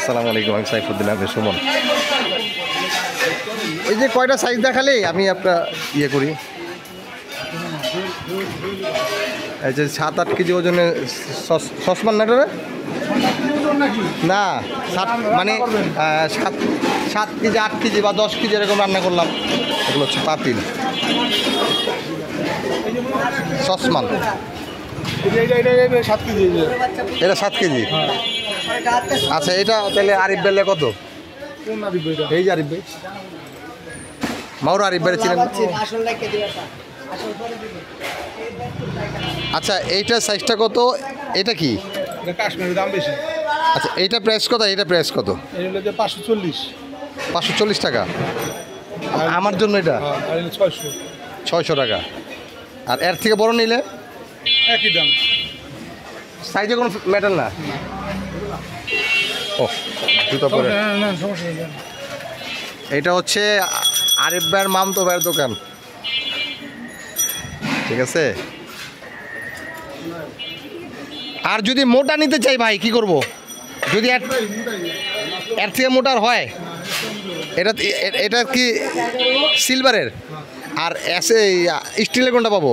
আসসালামু আলাইকুম, আমি সাইফুদ্দিন আহমেদ সুমন। এই যে কয়টা সাইজ দেখালে আমি আপনার ইয়ে করি, এই যে 7-8 কেজি ওজনের সসমান না না 7 মানে 7 কেজি 8 কেজি বা 10 কেজি এরকম রান্না করলাম। এগুলো হচ্ছে পাতিল সসমান। এটা 7 কেজি। আচ্ছা, এটা তাহলে আরিফ বেলে কত? এই যে আরিফ ভাই, মাওরা আরিফ ভাই ছিলেন। আচ্ছা, এইটার সাইজটা কত? এটা কি কাশ্মীরের দাম বেশি? আচ্ছা, এইটা প্রাইস কত? এইটা প্রাইস কত? 540 টাকা। আমার জন্য এটা 600 টাকা। আর এর থেকে বড় নিলে একই দাম, সাইজে কোনো ম্যাটার না। ও জুতো পরে, এটা হচ্ছে আরিফ ভাইয়ের মামতো ভাইয়ের দোকান, ঠিক আছে। আর যদি মোটা নিতে চাই ভাই কি করব? যদি এর থেকে মোটার হয়, এটা কি সিলভারের? আর স্টিলের কোনটা পাবো?